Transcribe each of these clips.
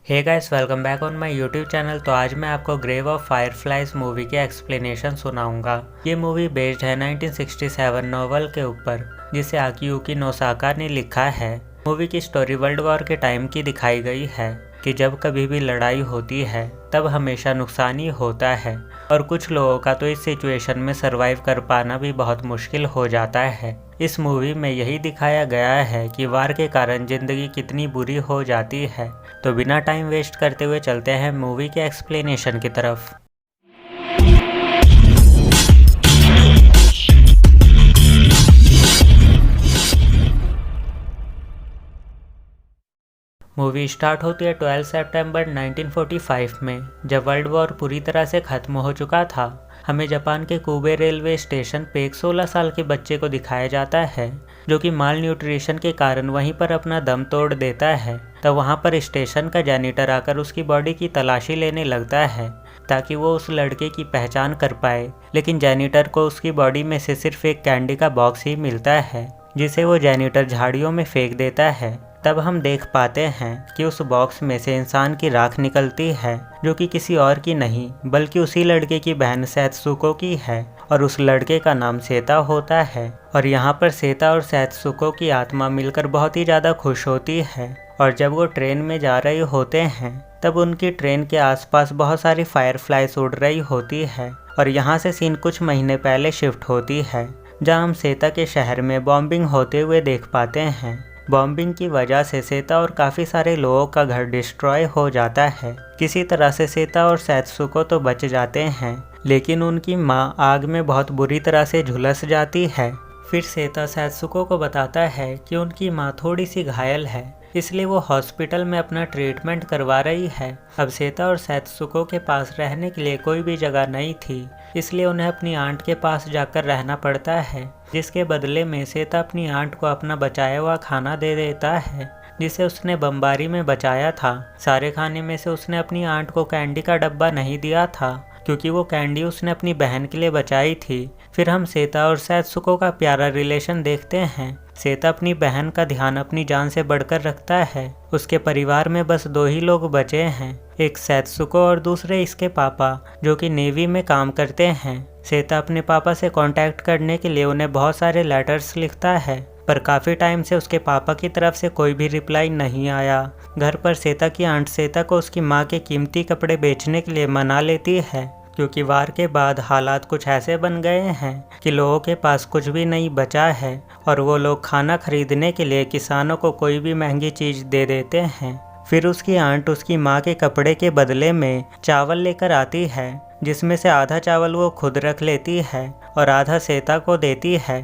Hey guys, welcome back on my YouTube channel. तो आज मैं आपको ग्रेव ऑफ फायरफ्लाइज मूवी के एक्सप्लेनेशन सुनाऊंगा। ये मूवी बेस्ड है 1967 नॉवल के ऊपर, जिसे आकियुकी नोसाका ने लिखा है। मूवी की स्टोरी वर्ल्ड वॉर के टाइम की दिखाई गई है कि जब कभी भी लड़ाई होती है तब हमेशा नुकसान ही होता है और कुछ लोगों का तो इस सिचुएशन में सरवाइव कर पाना भी बहुत मुश्किल हो जाता है। इस मूवी में यही दिखाया गया है कि वार के कारण ज़िंदगी कितनी बुरी हो जाती है। तो बिना टाइम वेस्ट करते हुए चलते हैं मूवी के एक्सप्लेनेशन की तरफ। मूवी स्टार्ट होती है 12 सितंबर 1945 में, जब वर्ल्ड वॉर पूरी तरह से ख़त्म हो चुका था। हमें जापान के कोबे रेलवे स्टेशन पे एक 16 साल के बच्चे को दिखाया जाता है, जो कि माल न्यूट्रिशन के कारण वहीं पर अपना दम तोड़ देता है। तब वहाँ पर स्टेशन का जैनिटर आकर उसकी बॉडी की तलाशी लेने लगता है ताकि वो उस लड़के की पहचान कर पाए, लेकिन जैनिटर को उसकी बॉडी में से सिर्फ एक कैंडी का बॉक्स ही मिलता है, जिसे वो जैनिटर झाड़ियों में फेंक देता है। तब हम देख पाते हैं कि उस बॉक्स में से इंसान की राख निकलती है, जो कि किसी और की नहीं बल्कि उसी लड़के की बहन सेत्सुको की है, और उस लड़के का नाम सेता होता है। और यहाँ पर सेता और सेत्सुको की आत्मा मिलकर बहुत ही ज़्यादा खुश होती है। और जब वो ट्रेन में जा रहे होते हैं तब उनकी ट्रेन के आसपास बहुत सारी फायरफ्लाइज उड़ रही होती है। और यहाँ से सीन कुछ महीने पहले शिफ्ट होती है, जहाँ हम सेता के शहर में बॉम्बिंग होते हुए देख पाते हैं। बॉम्बिंग की वजह से सेता और काफ़ी सारे लोगों का घर डिस्ट्रॉय हो जाता है। किसी तरह से सेता और सेत्सुको तो बच जाते हैं, लेकिन उनकी माँ आग में बहुत बुरी तरह से झुलस जाती है। फिर सेता सेत्सुको को बताता है कि उनकी माँ थोड़ी सी घायल है, इसलिए वो हॉस्पिटल में अपना ट्रीटमेंट करवा रही है। अब सेता और सेत्सुको के पास रहने के लिए कोई भी जगह नहीं थी, इसलिए उन्हें अपनी आंट के पास जाकर रहना पड़ता है, जिसके बदले में सेता अपनी आंट को अपना बचाया हुआ खाना दे देता है, जिसे उसने बमबारी में बचाया था। सारे खाने में से उसने अपनी आंट को कैंडी का डब्बा नहीं दिया था, क्योंकि वो कैंडी उसने अपनी बहन के लिए बचाई थी। फिर हम सेता और सेत्सुको का प्यारा रिलेशन देखते हैं। सेता अपनी बहन का ध्यान अपनी जान से बढ़कर रखता है। उसके परिवार में बस 2 ही लोग बचे हैं, एक सेत्सुको और दूसरे इसके पापा, जो कि नेवी में काम करते हैं। सेता अपने पापा से कांटेक्ट करने के लिए उन्हें बहुत सारे लेटर्स लिखता है, पर काफ़ी टाइम से उसके पापा की तरफ से कोई भी रिप्लाई नहीं आया। घर पर सेता की आंट सेता को उसकी माँ के कीमती कपड़े बेचने के लिए मना लेती है, क्योंकि वार के बाद हालात कुछ ऐसे बन गए हैं कि लोगों के पास कुछ भी नहीं बचा है और वो लोग खाना खरीदने के लिए किसानों को कोई भी महंगी चीज़ दे देते हैं। फिर उसकी आंट उसकी माँ के कपड़े के बदले में चावल लेकर आती है, जिसमें से आधा चावल वो खुद रख लेती है और आधा सेता को देती है।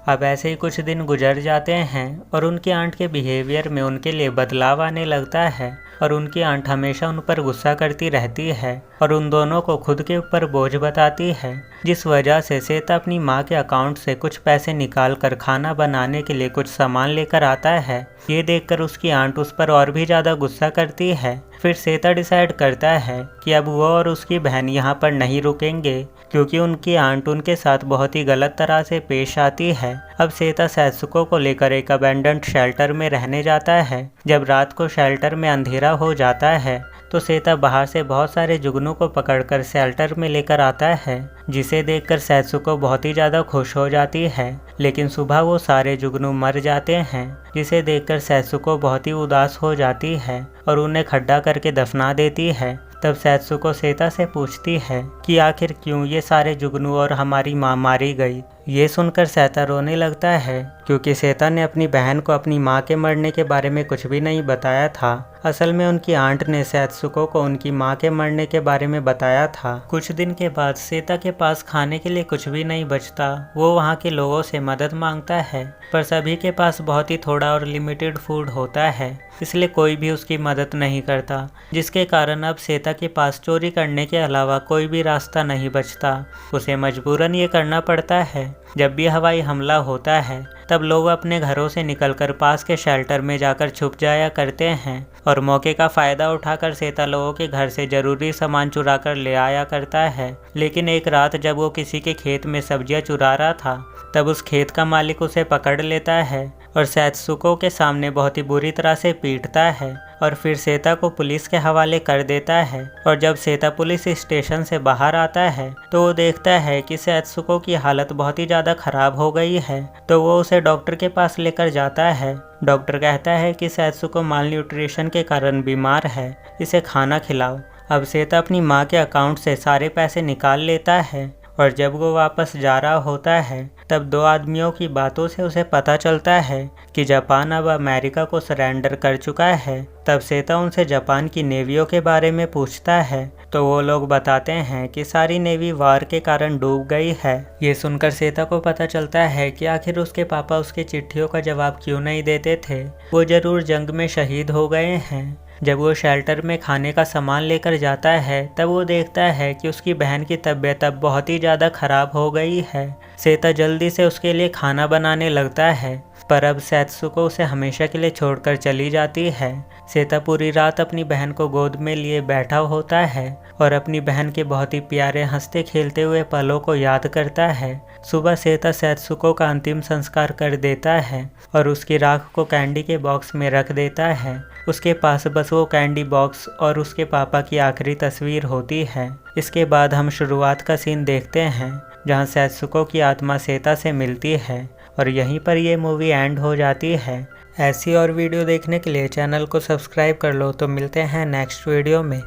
अब ऐसे ही कुछ दिन गुजर जाते हैं और उनकी आंट के बिहेवियर में उनके लिए बदलाव आने लगता है, और उनकी आंट हमेशा उन पर गुस्सा करती रहती है और उन दोनों को खुद के ऊपर बोझ बताती है, जिस वजह से सेता अपनी माँ के अकाउंट से कुछ पैसे निकाल कर खाना बनाने के लिए कुछ सामान लेकर आता है। ये देखकर उसकी आंट उस पर और भी ज़्यादा गुस्सा करती है। फिर सेता डिसाइड करता है कि अब वो और उसकी बहन यहाँ पर नहीं रुकेंगे, क्योंकि उनकी आंट उनके साथ बहुत ही गलत तरह से पेश आती है। अब सेता सेत्सुको को लेकर एक अबेंडेंट शेल्टर में रहने जाता है। जब रात को शेल्टर में अंधेरा हो जाता है तो सेता बाहर से बहुत सारे जुगनू को पकड़कर शेल्टर में लेकर आता है, जिसे देखकर सेत्सुको बहुत ही ज़्यादा खुश हो जाती है। लेकिन सुबह वो सारे जुगनू मर जाते हैं, जिसे देखकर सेत्सुको बहुत ही उदास हो जाती है और उन्हें खड्डा करके दफना देती है। तब सेत्सुको सेता से पूछती है कि आखिर क्यों ये सारे जुगनू और हमारी माँ मारी गई। ये सुनकर सेता रोने लगता है, क्योंकि सेता ने अपनी बहन को अपनी माँ के मरने के बारे में कुछ भी नहीं बताया था। असल में उनकी आंट ने सेत्सुको को उनकी माँ के मरने के बारे में बताया था। कुछ दिन के बाद सेता के पास खाने के लिए कुछ भी नहीं बचता। वो वहाँ के लोगों से मदद मांगता है, पर सभी के पास बहुत ही थोड़ा और लिमिटेड फूड होता है, इसलिए कोई भी उसकी मदद नहीं करता, जिसके कारण अब सेता के पास चोरी करने के अलावा कोई भी रास्ता नहीं बचता। उसे मजबूरन ये करना पड़ता है। जब भी हवाई हमला होता है तब लोग अपने घरों से निकलकर पास के शेल्टर में जाकर छुप जाया करते हैं और मौके का फ़ायदा उठाकर सेता लोगों के घर से ज़रूरी सामान चुरा कर ले आया करता है। लेकिन एक रात जब वो किसी के खेत में सब्जियां चुरा रहा था तब उस खेत का मालिक उसे पकड़ लेता है और सेत्सुको के सामने बहुत ही बुरी तरह से पीटता है और फिर सेता को पुलिस के हवाले कर देता है। और जब सेता पुलिस स्टेशन से बाहर आता है तो वो देखता है कि सेत्सुको की हालत बहुत ही ज़्यादा ख़राब हो गई है, तो वो उसे डॉक्टर के पास लेकर जाता है। डॉक्टर कहता है कि सेत्सुको माल न्यूट्रिशन के कारण बीमार है, इसे खाना खिलाओ। अब सेता अपनी माँ के अकाउंट से सारे पैसे निकाल लेता है और जब वो वापस जा रहा होता है तब दो आदमियों की बातों से उसे पता चलता है कि जापान अब अमेरिका को सरेंडर कर चुका है। तब सेता उनसे जापान की नेवियों के बारे में पूछता है तो वो लोग बताते हैं कि सारी नेवी वार के कारण डूब गई है। ये सुनकर सेता को पता चलता है कि आखिर उसके पापा उसकी चिट्ठियों का जवाब क्यों नहीं देते थे, वो ज़रूर जंग में शहीद हो गए हैं। जब वो शेल्टर में खाने का सामान लेकर जाता है तब वो देखता है कि उसकी बहन की तबीयत अब बहुत ही ज़्यादा ख़राब हो गई है। सेता जल्दी से उसके लिए खाना बनाने लगता है पर अब सेत्सुको उसे हमेशा के लिए छोड़कर चली जाती है। सेता पूरी रात अपनी बहन को गोद में लिए बैठा होता है और अपनी बहन के बहुत ही प्यारे हंसते खेलते हुए पलों को याद करता है। सुबह सेता सेत्सुको का अंतिम संस्कार कर देता है और उसकी राख को कैंडी के बॉक्स में रख देता है। उसके पास बस वो कैंडी बॉक्स और उसके पापा की आखिरी तस्वीर होती है। इसके बाद हम शुरुआत का सीन देखते हैं जहाँ सेत्सुको की आत्मा सेता से मिलती है और यहीं पर ये मूवी एंड हो जाती है। ऐसी और वीडियो देखने के लिए चैनल को सब्सक्राइब कर लो। तो मिलते हैं नेक्स्ट वीडियो में।